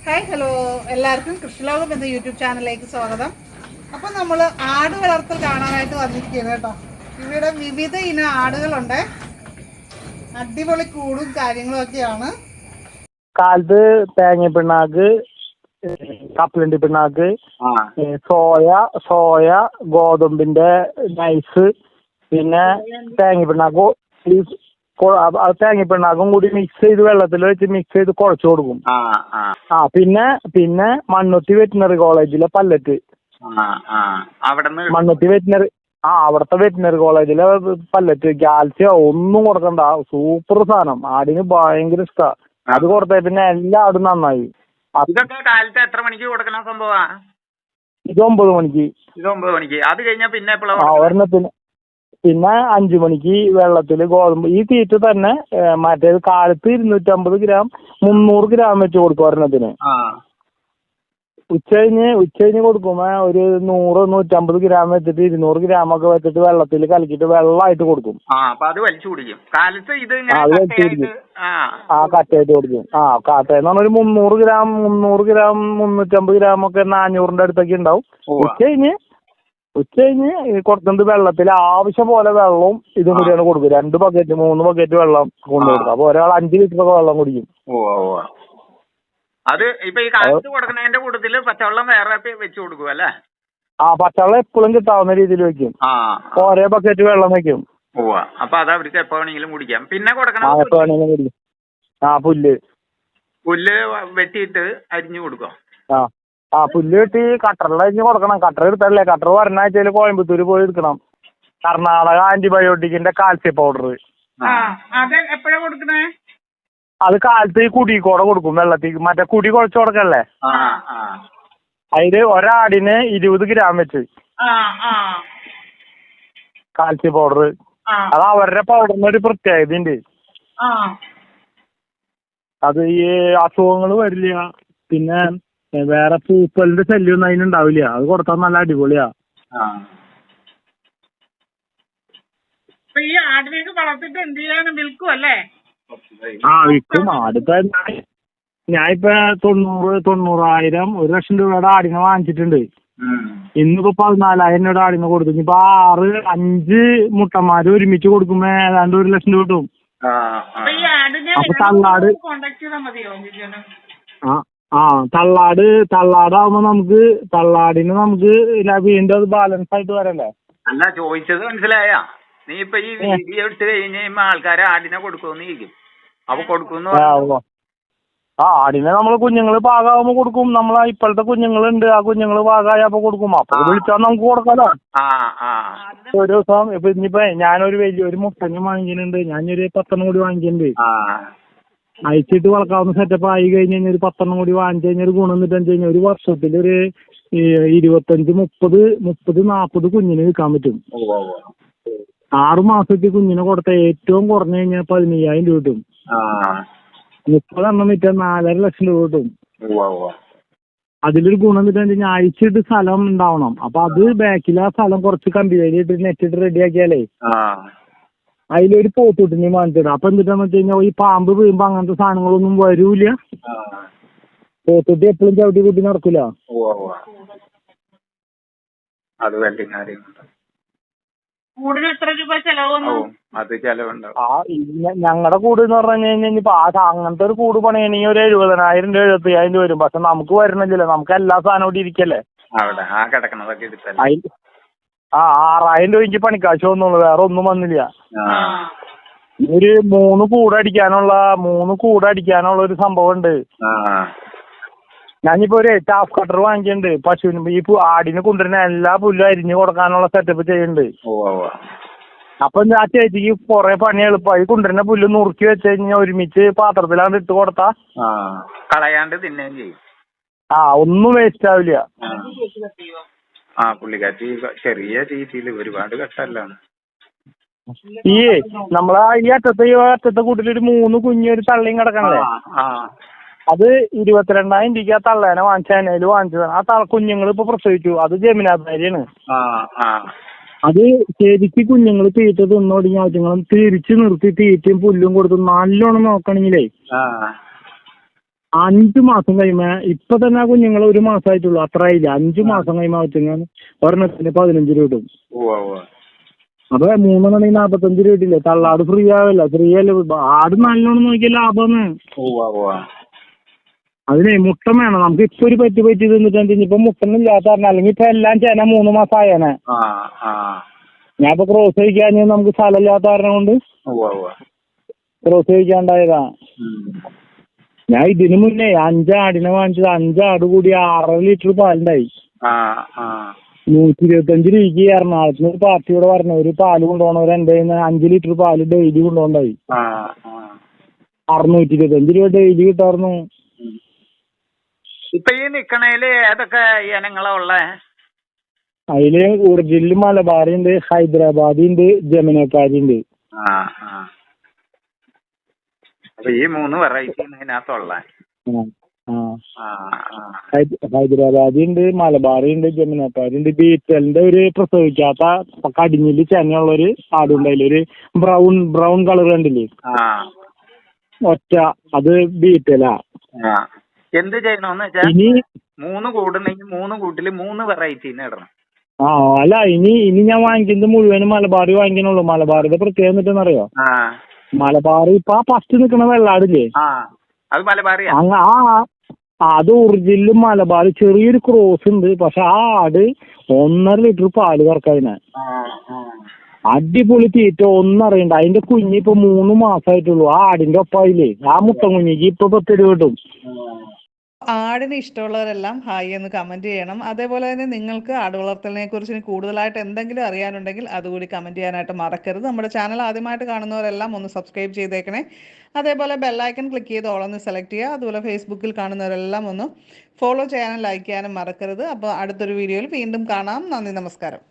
Hi hello എല്ലാവർക്കും കൃഷിലോകം എന്ന YouTube ചാനലിലേക്ക് സ്വാഗതം. അപ്പോൾ നമ്മൾ ആട് വളർത്തൽ കാണാനായിട്ട് വന്നിരിക്കുകയാണ് കേട്ടോ. ഇവിടെ വിവിധ ഇനം ആടുകളുണ്ട്. അടിപൊളി കൂടും കാര്യങ്ങളും ഒക്കെയാണ്. കാലത്ത് തേങ്ങ പിണ്ണാക്ക്, കപ്പലണ്ടി പിണ്ണാക്ക്, സോയ, ഗോതമ്പിന്റെ നൈസ്, പിന്നെ തേങ്ങ പിണ്ണാക്ക്, തേങ്ങ പിണ്ണാക്കും കൂടി മിക്സ് ചെയ്ത് വെള്ളത്തിൽ വെച്ച് മിക്സ് ചെയ്ത് കുഴച്ചു കൊടുക്കും. പിന്നെ മണ്ണുത്തി വെറ്റിനറി കോളേജിലെ പല്ലറ്റ്, മണ്ണുത്തി വെറ്റിനറി അവിടുത്തെ വെറ്റിനറി കോളേജിലെ പല്ലറ്റ്, കാൽസ്യം ഒന്നും കൊടുക്കണ്ട, സൂപ്പർ സാധനം. ആടിന് ഭയങ്കര ഇഷ്ടാ. അത് കൊടുത്തേ പിന്നെ എല്ലാ ആടും നന്നായി. ഇതൊക്കെ കാലത്ത് എത്ര മണിക്ക് കൊടുക്കണ സംഭവ? ഇത് 9 മണിക്ക്. ഇത് 9 മണിക്ക്. അത് കഴിഞ്ഞാ പിന്നെ ഒരെണ്ണത്തിന് പിന്നെ 5 മണിക്ക് വെള്ളത്തിൽ ഗോതമ്പ് ഈ തീറ്റ തന്നെ. മറ്റേത് കാലത്ത് 250 ഗ്രാം 300 ഗ്രാം വെച്ച് കൊടുക്കും ഒരെണ്ണത്തിന്. ഉച്ചകഴിഞ്ഞ് കൊടുക്കുമ്പോ ഒരു 100-150 ഗ്രാം വെച്ചിട്ട് 200 ഗ്രാം ഒക്കെ വെച്ചിട്ട് വെള്ളത്തിൽ കലക്കിട്ട് വെള്ളമായിട്ട് കൊടുക്കും. അത് വലിച്ചു കുടിക്കും. കാലത്ത് ഇത് കട്ടയായിട്ട് കൊടുക്കും. കട്ടയെന്ന് പറഞ്ഞാൽ ഒരു 300 ഗ്രാം 350 ഗ്രാം ഒക്കെ 400ന്റെ അടുത്തൊക്കെ ഉണ്ടാവും. ഉച്ചകഴിഞ്ഞ് കുറച്ചുകൊണ്ട് വെള്ളത്തിൽ ആവശ്യം പോലെ വെള്ളവും ഇതും കൂടിയാണ് കൊടുക്കും. 2 ബക്കറ്റ് 3 ബക്കറ്റ് വെള്ളം കൊണ്ടുകൊടുക്കും. അപ്പൊ ഒരാൾ 5 ലിറ്ററൊക്കെ വെള്ളം കുടിക്കും. അത് ഇപ്പൊ ഈ കാലത്ത് കൊടുക്കുന്നതിന്റെ കൂട്ടത്തില് പച്ചവെള്ളം വേറെ വെച്ച് കൊടുക്കും അല്ലേ? പച്ചവെള്ളം എപ്പോഴും കിട്ടാവുന്ന രീതിയിൽ വെക്കും. ഓരോ ബക്കറ്റ് വെള്ളം വെക്കും. അപ്പൊ അത് അവർക്ക് എപ്പോ വേണമെങ്കിലും കുടിക്കാം. പിന്നെ കൊടുക്കണം പുല്ല് വെട്ടിയിട്ട് അരിഞ്ഞു കൊടുക്കും. പുല്ല് വെട്ടി കട്ടറിൽ അരിഞ്ഞ് കൊടുക്കണം. കട്ടർ എടുത്തല്ലേ, കട്ടർ ഒരെണ്ണാഴ്ചയിൽ കോയമ്പത്തൂര് പോയി എടുക്കണം. കർണാടക ആന്റിബയോട്ടിക്കിന്റെ കാൽസ്യം പൗഡർ. അത് എപ്പോഴാ കൊടുക്കണേ? അത് കാലത്ത് ഈ കുടിക്കോടെ കൊടുക്കും. വെള്ളത്തിൽ മറ്റേ കുടി കുഴച്ച് കൊടുക്കല്ലേ, അതില് ഒരാടിന് 20 ഗ്രാം വെച്ച് കാൽസ്യം പൗഡർ. അത് അവരുടെ പൗഡറിന് ഒരു പ്രത്യേകത ഉണ്ട്. അത് ഈ അസുഖങ്ങൾ വരില്ല, പിന്നെ വേറെ പൂപ്പലിന്റെ ശല്യമൊന്നും അതിനുണ്ടാവില്ല. അത് കൊടുത്താൽ നല്ല അടിപൊളിയാ. ഈ ആടിനേക്ക് വളർത്തിട്ട് എന്ത് ചെയ്യാനും വിൽക്കും അല്ലേ? വിൽക്കും. ആടിപ്പോ ഞാനിപ്പോ 90,000 1 ലക്ഷം രൂപയുടെ ആടിനെ വാങ്ങിച്ചിട്ടുണ്ട്. ഇന്നിപ്പോ 14,000 രൂപയുടെ ആടിനെ കൊടുത്തു. ഇനിയിപ്പോ 5 മുട്ടന്മാര് ഒരുമിച്ച് കൊടുക്കുമ്പോ ഏതാണ്ട് 1 ലക്ഷം രൂപ കിട്ടും. അപ്പൊ തള്ളാടാവുമ്പോ തള്ളാടിന് നമുക്ക് വീണ്ടും അത് ബാലൻസ് ആയിട്ട് വരല്ലേ. അല്ല, ചോദിച്ചത് മനസ്സിലായ? നീ ഇപ്പൊ ഈ വീഡിയോ എടുത്ത് കഴിഞ്ഞ് കഴിയുമ്പോ ആൾക്കാരെ ആടിനെ കൊടുക്കുമെന്ന് ചോദിക്കും. അപ്പൊ കൊടുക്കുന്നു. ആടിനെ നമ്മള് കുഞ്ഞുങ്ങള് പാകാവുമ്പോ കൊടുക്കും. നമ്മളെ ഇപ്പോഴത്തെ കുഞ്ഞുങ്ങളുണ്ട്, ആ കുഞ്ഞുങ്ങള് പാകായപ്പോ കൊടുക്കും. അപ്പൊ വിളിച്ചാൽ നമുക്ക് കൊടുക്കാലോ. ഒരു ദിവസം ഇപ്പൊ ഇനിയിപ്പോ ഞാനൊരു വലിയൊരു മുട്ടഞ്ഞ് വാങ്ങിക്കുന്നുണ്ട്. ഞാനൊരു 10 കൂടി വാങ്ങിക്കുന്നുണ്ട്. അയച്ചിട്ട് വളർത്താവുന്ന സെറ്റപ്പ് ആയി കഴിഞ്ഞ് കഴിഞ്ഞാൽ ഒരു 10 കൂടി വാങ്ങിച്ചു കഴിഞ്ഞാൽ ഒരു ഗുണം എന്നിട്ട് കഴിഞ്ഞാൽ ഒരു വർഷത്തിലൊരു 25-30-40 കുഞ്ഞിനെ വിൽക്കാൻ പറ്റും. 6 മാസത്തിൽ കുഞ്ഞിനെ കൊടുത്ത ഏറ്റവും കുറഞ്ഞു കഴിഞ്ഞാൽ 15,000 രൂപ കിട്ടും. 30 എണ്ണം വിറ്റാൽ 4.5 ലക്ഷം രൂപ കിട്ടും. അതിലൊരു ഗുണം എന്നിട്ട് കഴിഞ്ഞാൽ അയച്ചിട്ട് സ്ഥലം ഉണ്ടാവണം. അപ്പൊ അത് ബാക്കിൽ ആ സ്ഥലം കുറച്ച് കമ്പിവേലിട്ട് നെറ്റിട്ട് റെഡിയാക്കിയാലേ അതിലൊരു പോത്തുട്ടിനെയും വാങ്ങിച്ചിടും. അപ്പൊ എന്നിട്ടാന്ന് വെച്ച് കഴിഞ്ഞാൽ ഈ പാമ്പ് വീഴുമ്പോ അങ്ങനത്തെ സാധനങ്ങളൊന്നും വരൂല. പോത്തുട്ടി എപ്പോഴും ചവിട്ടി കൂട്ടി നടക്കൂല. ഞങ്ങളുടെ കൂട് എന്ന് പറഞ്ഞു കഴിഞ്ഞാൽ അങ്ങനത്തെ ഒരു കൂട് പണിയണെങ്കിൽ ഒരു 70,000 രൂപ 75,000 രൂപ വരും. പക്ഷെ നമുക്ക് വരുന്നില്ലല്ലോ, നമുക്ക് എല്ലാ സാധനവും ഇവിടെ ഇരിക്കല്ലേ. 6,000 രൂപയ്ക്ക് പണിക്കാശ് വന്നുള്ളൂ, വേറെ ഒന്നും വന്നില്ല. ഒരു 3 കൂടടിക്കാനുള്ള ഒരു സംഭവം ഉണ്ട്. ഞാനിപ്പോ ഒരു ടാഫ് കട്ടർ വാങ്ങിക്കുന്നുണ്ട്. പശുവിന് ഈ ആടിന് കൊണ്ടുവരുന്ന എല്ലാ പുല്ലും അരിഞ്ഞു കൊടുക്കാനുള്ള സെറ്റപ്പ് ചെയ്യുന്നുണ്ട്. അപ്പൊ ആ ചേച്ചിക്ക് കൊറേ പണി എളുപ്പമായി. കൊണ്ടുവരുന്ന പുല്ല് നുറുക്കി വെച്ച് കഴിഞ്ഞാൽ ഒരുമിച്ച് പാത്രത്തിലാണ് ഇട്ട് കൊടുത്താ കളയാണ്ട് തിന്നുകയും ചെയ്യും. ഒന്നും വേസ്റ്റ് ആവില്ല. പുള്ളിക്കാരി ചെറിയ രീതിയിൽ ഒരുപാട് കട്ടല്ലാണ്. നമ്മളാ ഈ അറ്റത്തെ കൂട്ടിലൊരു 3 കുഞ്ഞ് ഒരു തള്ളിയും കിടക്കണല്ലേ, അത് 22,000 രൂപയ്ക്ക് ആ തള്ളേനെ വാങ്ങിച്ചതാണ്. ആ കുഞ്ഞുങ്ങൾ ഇപ്പൊ പ്രസവിച്ചു. അത് ജമിനാബാരിയാണ്. അത് ശരിക്ക് കുഞ്ഞുങ്ങൾ തീറ്റ തിന്നോടിങ്ങി ആവശ്യങ്ങളും തിരിച്ചു നിർത്തി തീറ്റയും പുല്ലും കൊടുത്ത് നല്ലോണം നോക്കണെങ്കിലേ 5 മാസം കഴിയുമ്പോ ഇപ്പൊ തന്നെ ആ കുഞ്ഞുങ്ങൾ 1 മാസമായിട്ടുള്ളൂ, അത്ര ആയില്ല. 5 മാസം കഴിയുമ്പോ വെച്ചാൽ ഒരെണ്ണത്തിന് 15 രൂപ കിട്ടും. അപ്പൊ 3 45 രൂപ കിട്ടില്ലേ? തള്ളാട് ഫ്രീ ആവല്ല, ഫ്രീ അല്ല. ആട് നല്ലോണം നോക്കിയ ലാഭമാണ്. അതിനെ മുട്ട വേണം നമുക്ക്. ഇപ്പൊ ഒരു പറ്റി തിന്നിട്ട് ഇപ്പൊ മുട്ടനില്ലാത്ത കാരണം, അല്ലെങ്കിൽ ഇപ്പൊ എല്ലാം ചേന 3 മാസം ആയേനെ. ഞാൻ ഇപ്പൊ ക്രോസ് കഴിക്കാൻ നമുക്ക് സ്ഥലമില്ലാത്ത കാരണം കൊണ്ട് ക്രോസ് കഴിക്കാണ്ടായതാ. ഞാൻ ഇതിനു മുന്നേ 5 ആടിനെ വാങ്ങിച്ചത്. 5 ആട് കൂടി 6.5 ലിറ്റർ പാലുണ്ടായി. 125 രൂപയ്ക്ക് എറണാകുളത്തിന് ഒരു പാർട്ടിയോടെ പറഞ്ഞു ഒരു പാല് കൊണ്ടുപോകണവർ എന്റെ 5 ലിറ്റർ പാല് ഡെയിലി കൊണ്ടുപോണ്ടായി. 625 രൂപ ഡെയിലി കിട്ടാറുന്നു. ഇപ്പൊ ഈ നിക്കണേല് ഏതൊക്കെ ഇനങ്ങളാ ഉള്ളേ? അതില് ഒറിജിനൽ മലബാറി ഉണ്ട്, ഹൈദരാബാദി ഉണ്ട്, ജമുനക്കാരി ഉണ്ട്. അപ്പൊ ഈ 3 വെറൈറ്റി ഇതിനകത്തുള്ള ഹൈദരാബാദി ഉണ്ട്, മലബാറി ഉണ്ട്, ജമുനക്കാരി ഉണ്ട്. ബീറ്റലിന്റെ ഒരു പ്രസവിക്കാത്ത കടിഞ്ഞില് ചെനയുള്ളൊരു ആടുണ്ട്. അതിലൊരു ബ്രൗൺ കളർ കണ്ടില്ലേ? ഒറ്റ അത് ബീറ്റലാ. എന്ത് ചെയ്യണോന്ന് വെച്ചാൽ ഇനി 3 കൂടുണ്ടെങ്കിൽ 3 കൂട്ടില് 3 വെറൈറ്റി ഇടണം. അല്ല ഇനി ഞാൻ വാങ്ങിക്കുന്നത് മുഴുവനും മലബാറി വാങ്ങിക്കണുള്ളൂ. മലബാറിന്റെ പ്രത്യേകം എന്നിട്ടെന്നറിയോ? മലബാറി ഇപ്പൊ ആ ഫസ്റ്റ് നിക്കണ വെള്ളാടില്ലേ, അത് മലബാറിയാ. അത് ഒറിജിനൽ മലബാറി. ചെറിയൊരു ക്രോസ് ഉണ്ട്, പക്ഷെ ആ ആട് 1.5 ലിറ്റർ പാല് കറക്കതിനെ. അടിപൊളി തീറ്റ, ഒന്നും അറിയണ്ട. അതിന്റെ കുഞ്ഞ് ഇപ്പൊ 3 മാസമായിട്ടുള്ളൂ. ആ ആടിന്റെ ഒപ്പായില്ലേ ആ മുട്ടൻ കുഞ്ഞിക്ക് ഇപ്പൊ 10 രൂപ കിട്ടും. ആടിന് ഇഷ്ടമുള്ളവരെല്ലാം ഹായ് എന്ന് കമൻറ്റ് ചെയ്യണം. അതേപോലെ തന്നെ നിങ്ങൾക്ക് ആട് വളർത്തലിനെ കുറിച്ച് കൂടുതലായിട്ട് എന്തെങ്കിലും അറിയാനുണ്ടെങ്കിൽ അതുകൂടി കമൻറ്റ് ചെയ്യാനായിട്ട് മറക്കരുത്. നമ്മുടെ ചാനൽ ആദ്യമായിട്ട് കാണുന്നവരെല്ലാം ഒന്ന് സബ്സ്ക്രൈബ് ചെയ്തേക്കണേ. അതേപോലെ ബെല്ലൈക്കൺ ക്ലിക്ക് ചെയ്ത് ഓളൊന്ന് സെലക്ട് ചെയ്യുക. അതുപോലെ ഫേസ്ബുക്കിൽ കാണുന്നവരെല്ലാം ഒന്ന് ഫോളോ ചെയ്യാനും ലൈക്ക് ചെയ്യാനും മറക്കരുത്. അപ്പോൾ അടുത്തൊരു വീഡിയോയിൽ വീണ്ടും കാണാം. നന്ദി, നമസ്കാരം.